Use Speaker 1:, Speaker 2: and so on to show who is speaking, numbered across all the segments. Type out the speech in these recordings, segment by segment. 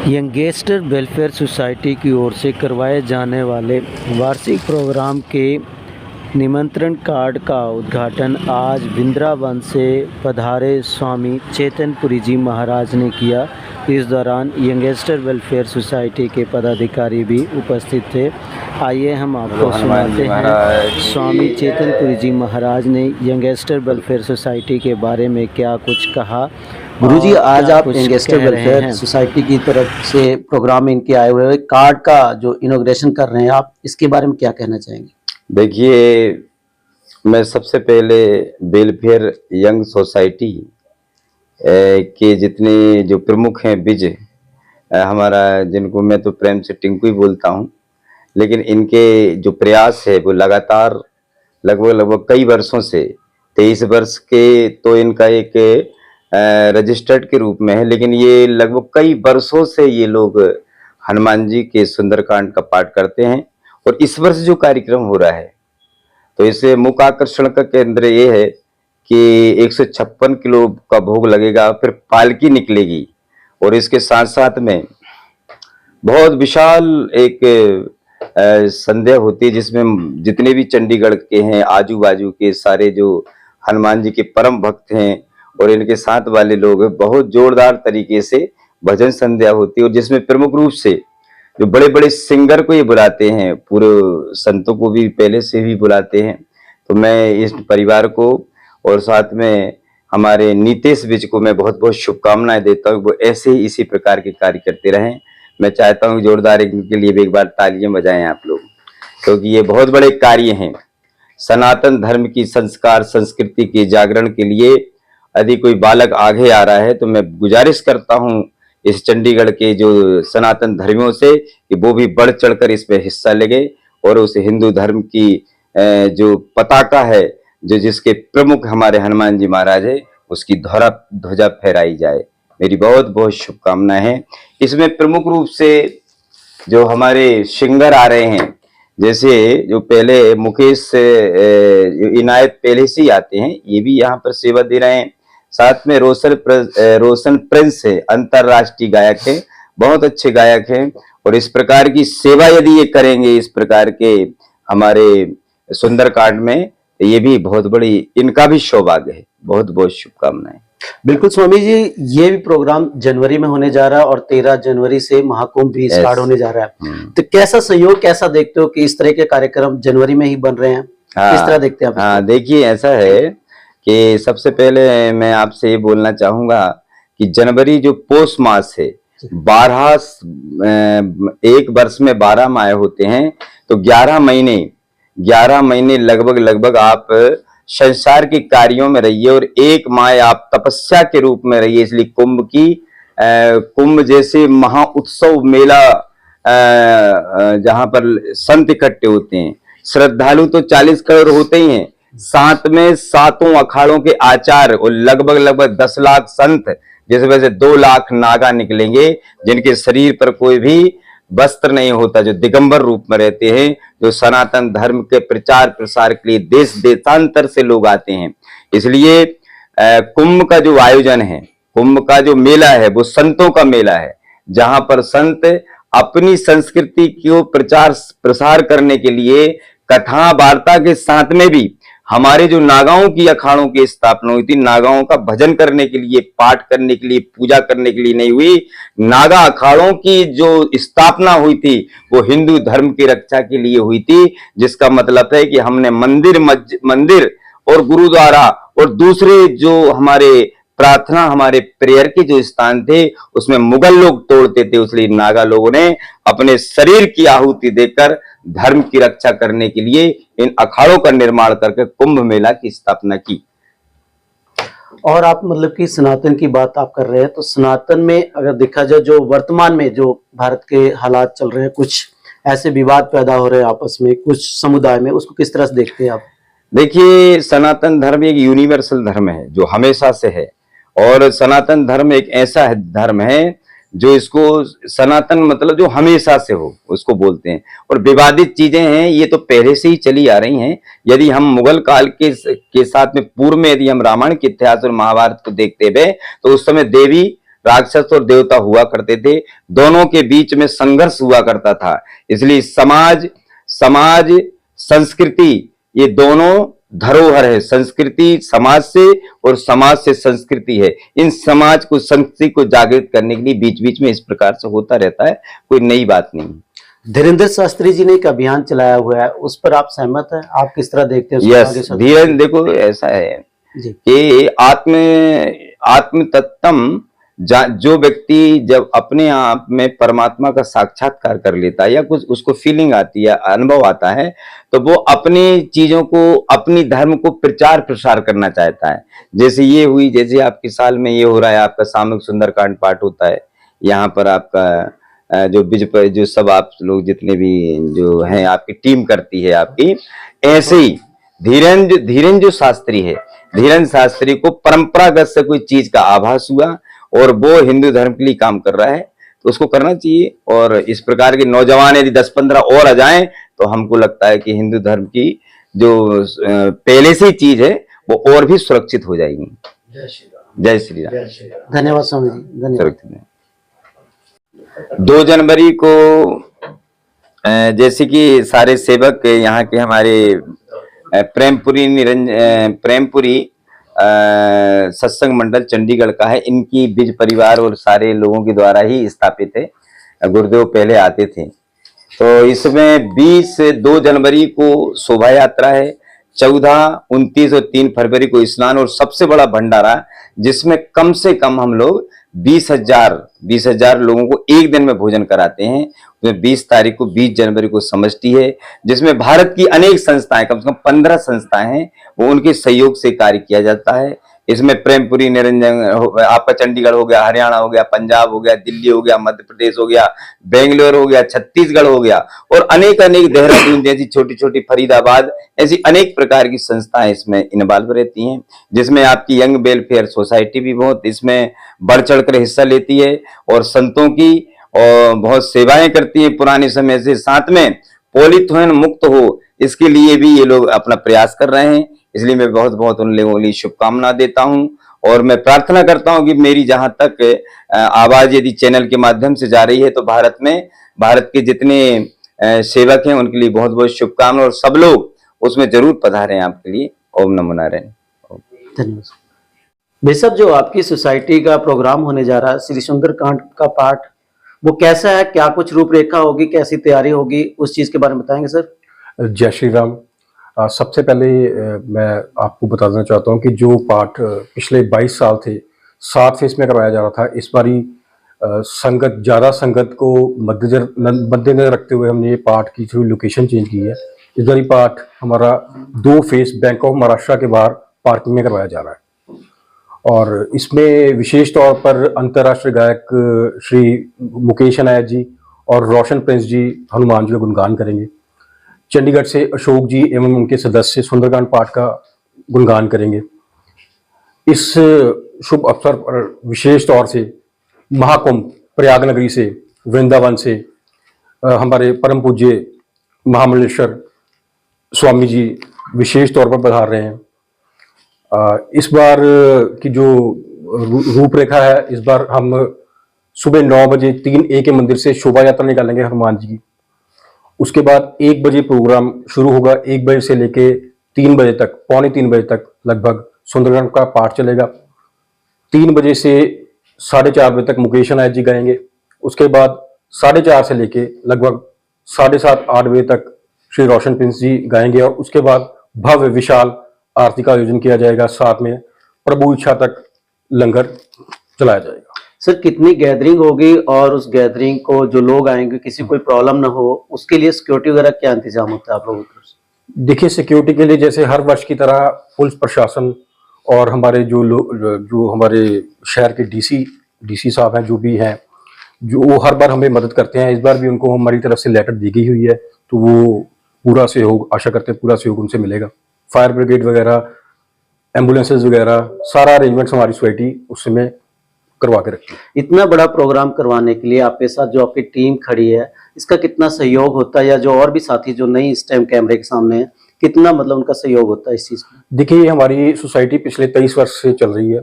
Speaker 1: Youngster welfare society की ओर से करवाए जाने वाले वार्षिक प्रोग्राम के निमंत्रण कार्ड का उद्घाटन आज वृंदावन से पधारे स्वामी चैतन्यपुरी जी महाराज ने किया। इस दौरान यंगस्टर वेलफेयर सोसाइटी के पदाधिकारी भी उपस्थित थे। आइए हम आपको सुनाते हैं स्वामी चैतन्यपुरी जी महाराज ने यंगस्टर वेलफेयर सोसाइटी के बारे में क्या कुछ कहा।
Speaker 2: गुरुजी, आज आप यंगस्टर वेलफेयर सोसाइटी की तरफ से प्रोग्राम में इनके आए हुए कार्ड का जो इनॉग्रेशन कर रहे हैं, आप इसके बारे में क्या कहना चाहेंगे?
Speaker 3: देखिए, मैं सबसे पहले वेलफेयर यंग सोसाइटी के जितने जो प्रमुख हैं विज हमारा, जिनको मैं तो प्रेम से टिंकू ही बोलता हूं, लेकिन इनके जो प्रयास है वो लगातार लगभग कई वर्षों से 23 वर्ष के तो इनका एक रजिस्टर्ड के रूप में है, लेकिन ये लगभग कई वर्षों से ये लोग हनुमान जी के सुंदरकांड का पाठ करते हैं। और इस वर्ष जो कार्यक्रम हो रहा है तो इसे मुख्य आकर्षण का केंद्र ये है कि 156 किलो का भोग लगेगा, फिर पालकी निकलेगी और इसके साथ साथ में बहुत विशाल एक संध्या होती है जिसमें जितने भी चंडीगढ़ के हैं, आजू बाजू के सारे जो हनुमान जी के परम भक्त हैं और इनके साथ वाले लोग, बहुत जोरदार तरीके से भजन संध्या होती है। और जिसमें प्रमुख रूप से जो बड़े बड़े सिंगर को ये बुलाते हैं, पूरे संतों को भी पहले से भी बुलाते हैं। तो मैं इस परिवार को और साथ में हमारे नीतेश विज को मैं बहुत बहुत शुभकामनाएं देता हूँ। वो ऐसे ही इसी प्रकार के कार्य करते रहें। मैं चाहता हूँ जोरदार इनके लिए भी एक बार तालियां बजाएं आप लोग, क्योंकि ये बहुत बड़े कार्य हैं। सनातन धर्म की संस्कार संस्कृति के जागरण के लिए यदि कोई बालक आगे आ रहा है तो मैं गुजारिश करता हूँ इस चंडीगढ़ के जो सनातन धर्मियों से कि वो भी बढ़ चढ़कर इसमें हिस्सा लेंगे और उस हिंदू धर्म की जो पताका है, जो जिसके प्रमुख हमारे हनुमान जी महाराज है, उसकी ध्वजा फहराई जाए। मेरी बहुत बहुत शुभकामनाएं हैं। इसमें प्रमुख रूप से जो हमारे सिंगर आ रहे हैं, जैसे जो पहले मुकेश इनायत पहले से ही आते हैं, ये भी यहाँ पर सेवा दे रहे हैं। साथ में रोशन प्रिंस है, अंतरराष्ट्रीय गायक है, बहुत अच्छे गायक हैं। और इस प्रकार की सेवा यदि ये करेंगे इस प्रकार के हमारे सुंदरकांड में, तो ये भी बहुत बड़ी इनका भी सौभाग्य है। बहुत बहुत शुभकामनाएं।
Speaker 2: बिल्कुल स्वामी जी, ये भी प्रोग्राम जनवरी में होने जा रहा है और 13 जनवरी से महाकुंभ भी स्टार्ट होने जा रहा है। तो कैसा सहयोग, कैसा देखते हो कि इस तरह के कार्यक्रम जनवरी में ही बन रहे हैं? किस तरह देखते हैं आप?
Speaker 3: हाँ, देखिए ऐसा है कि सबसे पहले मैं आपसे ये बोलना चाहूंगा कि जनवरी जो पौष मास है, 12 एक वर्ष में 12 माह होते हैं, तो 11 महीने लगभग आप संसार के कार्यों में रहिए और एक माह आप तपस्या के रूप में रहिए। इसलिए कुंभ जैसे महा उत्सव मेला जहां पर संत इकट्ठे होते हैं, श्रद्धालु तो 40 करोड़ होते ही हैं, साथ में सातों अखाड़ों के आचार्य और लगभग 10 लाख संत, जिस वजह से 2 लाख नागा निकलेंगे जिनके शरीर पर कोई भी वस्त्र नहीं होता, जो दिगंबर रूप में रहते हैं, जो सनातन धर्म के प्रचार प्रसार के लिए देश देशांतर से लोग आते हैं। इसलिए कुंभ का जो आयोजन है, कुंभ का जो मेला है, वो संतों का मेला है, जहां पर संत अपनी संस्कृति को प्रचार प्रसार करने के लिए कथा वार्ता के साथ में भी हमारे जो नागाओं की अखाड़ों की स्थापना हुई थी, नागाओं का भजन करने के लिए, पाठ करने के लिए, पूजा करने के लिए नहीं हुई। नागा अखाड़ों की जो स्थापना हुई थी वो हिंदू धर्म की रक्षा के लिए हुई थी, जिसका मतलब है कि हमने मंदिर और गुरुद्वारा और दूसरे जो हमारे प्रार्थना, हमारे प्रेयर के जो स्थान थे, उसमें मुगल लोग तोड़ते थे। इसलिए नागा लोगों ने अपने शरीर की आहुति देकर धर्म की रक्षा करने के लिए इन अखाड़ों का निर्माण करके कुंभ मेला की स्थापना की।
Speaker 2: और आप मतलब कि सनातन की बात आप कर रहे हैं, तो सनातन में अगर देखा जाए, जो वर्तमान में जो भारत के हालात चल रहे हैं, कुछ ऐसे विवाद पैदा हो रहे हैं आपस में कुछ समुदाय में, उसको किस तरह से देखते हैं आप?
Speaker 3: देखिए, सनातन धर्म एक यूनिवर्सल धर्म है जो हमेशा से है, और सनातन धर्म एक ऐसा धर्म है जो इसको सनातन मतलब जो हमेशा से हो उसको बोलते हैं। और विवादित चीजें हैं ये तो पहले से ही चली आ रही हैं। यदि हम मुगल काल के साथ में पूर्व में यदि हम रामायण के इतिहास और महाभारत को देखते हुए, तो उस समय देवी राक्षस और देवता हुआ करते थे, दोनों के बीच में संघर्ष हुआ करता था। इसलिए समाज समाज संस्कृति ये दोनों धरोहर है। संस्कृति समाज से और समाज से संस्कृति है। इन समाज को संस्कृति को जागृत करने के लिए बीच बीच में इस प्रकार से होता रहता है, कोई नई बात नहीं।
Speaker 2: धीरेन्द्र शास्त्री जी ने एक अभियान चलाया हुआ है, उस पर आप सहमत हैं? आप किस तरह देखते हैं?
Speaker 3: यस, धीरेन्द्र, देखो ऐसा है कि आत्म तत्वम जो व्यक्ति जब अपने आप में परमात्मा का साक्षात्कार कर लेता है या कुछ उसको फीलिंग आती है, अनुभव आता है, तो वो अपनी चीजों को, अपनी धर्म को प्रचार प्रसार करना चाहता है। जैसे ये हुई, जैसे आपके साल में ये हो रहा है, आपका सामूहिक सुंदरकांड पाठ होता है, यहाँ पर आपका जो बीज पर जो सब आप लोग जितने भी जो हैं आपकी टीम करती है आपकी, ऐसे ही धीरेन्द्र जो शास्त्री है, धीरेन्द्र शास्त्री को परंपरागत से कोई चीज का आभास हुआ और वो हिंदू धर्म के लिए काम कर रहा है, तो उसको करना चाहिए। और इस प्रकार के नौजवान यदि 10-15 और आ जाएं तो हमको लगता है कि हिंदू धर्म की जो पहले से चीज है वो और भी सुरक्षित हो जाएगी। जय श्री राम।
Speaker 2: धन्यवाद स्वामी जी, धन्यवाद।
Speaker 3: 2 जनवरी को जैसे कि सारे सेवक यहाँ के हमारे प्रेमपुरी सत्संग मंडल चंडीगढ़ का है, इनकी बीज परिवार और सारे लोगों के द्वारा ही स्थापित है। गुरुदेव पहले आते थे। तो इसमें 2 जनवरी को शोभा यात्रा है, 14, 29 और 3 फरवरी को स्नान और सबसे बड़ा भंडारा, जिसमें कम से कम हम लोग 20,000 लोगों को एक दिन में भोजन कराते हैं। 20 तारीख को 20 जनवरी को समष्टि है, जिसमें भारत की अनेक संस्थाएं, कम से कम 15 संस्थाएं हैं, वो उनके सहयोग से कार्य किया जाता है। इसमें प्रेमपुरी निरंजन आपका चंडीगढ़ हो गया, हरियाणा हो गया, पंजाब हो गया, दिल्ली हो गया, मध्य प्रदेश हो गया, बेंगलोर हो गया, छत्तीसगढ़ हो गया और अनेक देहरादून जैसी छोटी छोटी, फरीदाबाद, ऐसी अनेक प्रकार की संस्थाएं इसमें इन्वॉल्व रहती हैं, जिसमें आपकी यंग वेलफेयर सोसाइटी भी बहुत इसमें बढ़ चढ़कर हिस्सा लेती है और संतों की और बहुत सेवाएं करती है पुराने समय से। साथ में पॉलीथीन मुक्त हो, इसके लिए भी ये लोग अपना प्रयास कर रहे हैं। इसलिए मैं बहुत बहुत उन लोगों के लिए शुभकामना देता हूं और मैं प्रार्थना करता हूं कि मेरी जहां तक आवाज यदि चैनल के माध्यम से जा रही है तो भारत के जितने सेवक हैं उनके लिए बहुत बहुत शुभकामना और सब लोग उसमें जरूर पधारें आपके लिए। ओम नमो नारायण।
Speaker 2: धन्यवाद। भाई साहब, जो आपकी सोसाइटी का प्रोग्राम होने जा रहा है श्री सुंदरकांड का पाठ, वो कैसा है? क्या कुछ रूपरेखा होगी, कैसी तैयारी होगी, उस चीज के बारे में बताएंगे सर?
Speaker 4: जय श्री राम। सबसे पहले मैं आपको बताना चाहता हूं कि जो पाठ पिछले 22 साल थे 7 फेस में करवाया जा रहा था, इस बारी ज़्यादा संगत को मद्देनजर रखते हुए हमने ये पाठ की थोड़ी लोकेशन चेंज की है। इस बारी पाठ हमारा 2 फेस बैंक ऑफ महाराष्ट्र के बाहर पार्किंग में करवाया जा रहा है और इसमें विशेष तौर पर अंतर्राष्ट्रीय गायक श्री मुकेश अनायत जी और रोशन प्रिंस जी हनुमान जी का गुणगान करेंगे। चंडीगढ़ से अशोक जी एवं उनके सदस्य सुंदरकांड पाठ का गुणगान करेंगे। इस शुभ अवसर पर विशेष तौर से महाकुंभ प्रयाग नगरी से, वृंदावन से हमारे परम पूज्य महामंडलेश्वर स्वामी जी विशेष तौर पर पधार रहे हैं। इस बार की जो रूपरेखा है, इस बार हम सुबह 9 बजे 3A के मंदिर से शोभा यात्रा निकालेंगे हनुमान जी की। उसके बाद 1 बजे प्रोग्राम शुरू होगा। 1 बजे से लेके 3 बजे तक, पौने 3 बजे तक लगभग सुंदरकांड का पाठ चलेगा। 3 बजे से 4:30 बजे तक मुकेश अनायत जी गाएंगे। उसके बाद 4:30 से लेके लगभग 7:30-8 बजे तक श्री रोशन प्रिंस जी गाएंगे और उसके बाद भव्य विशाल आरती का आयोजन किया जाएगा। साथ में प्रभु इच्छा तक लंगर चलाया जाएगा।
Speaker 2: सर, कितनी गैदरिंग होगी और उस गैदरिंग को जो लोग आएंगे किसी कोई प्रॉब्लम ना हो, उसके लिए सिक्योरिटी वगैरह क्या इंतजाम होता है आप लोगों की तरफ से?
Speaker 4: देखिए, सिक्योरिटी के लिए जैसे हर वर्ष की तरह पुलिस प्रशासन और हमारे जो हमारे शहर के डीसी साहब हैं, जो भी हैं, जो वो हर बार हमें मदद करते हैं। इस बार भी उनको हमारी तरफ से लेटर दी गई हुई है, तो वो पूरा सहयोग, आशा करते हैं पूरा सहयोग उनसे मिलेगा। फायर ब्रिगेड वगैरह, एम्बुलेंसेज वगैरह, सारा अरेंजमेंट्स हमारी सोसाइटी उस समय करवा के रखती है।
Speaker 2: इतना बड़ा प्रोग्राम करवाने के लिए आपके साथ जो आपकी टीम खड़ी है, इसका कितना सहयोग होता है, या जो और भी साथी जो नहीं इस टाइम कैमरे के सामने है, कितना मतलब उनका सहयोग होता है इस चीज में?
Speaker 4: देखिए, हमारी सोसाइटी पिछले 23 वर्ष से चल रही है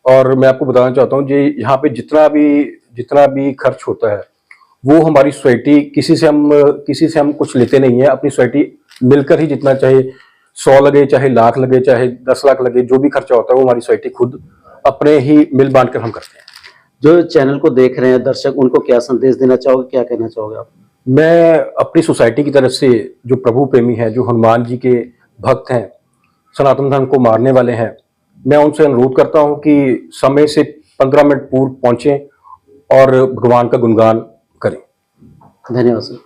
Speaker 4: और मैं आपको बताना चाहता हूँ जी, यहाँ पे जितना भी खर्च होता है वो हमारी सोसाइटी, किसी से हम कुछ लेते नहीं है। अपनी सोसाइटी मिलकर ही, जितना चाहे 100 लगे, चाहे लाख लगे, चाहे 10 लाख लगे, जो भी खर्चा होता है वो हमारी सोसाइटी खुद अपने ही मिल बांट कर हम करते हैं।
Speaker 2: जो चैनल को देख रहे हैं दर्शक, उनको क्या संदेश देना चाहोगे, क्या कहना चाहोगे आप?
Speaker 4: मैं अपनी सोसाइटी की तरफ से, जो प्रभु प्रेमी हैं, जो हनुमान जी के भक्त हैं, सनातन धर्म को मारने वाले हैं, मैं उनसे अनुरोध करता हूं कि समय से 15 मिनट पूर्व पहुंचें और भगवान का गुणगान करें।
Speaker 2: धन्यवाद सर।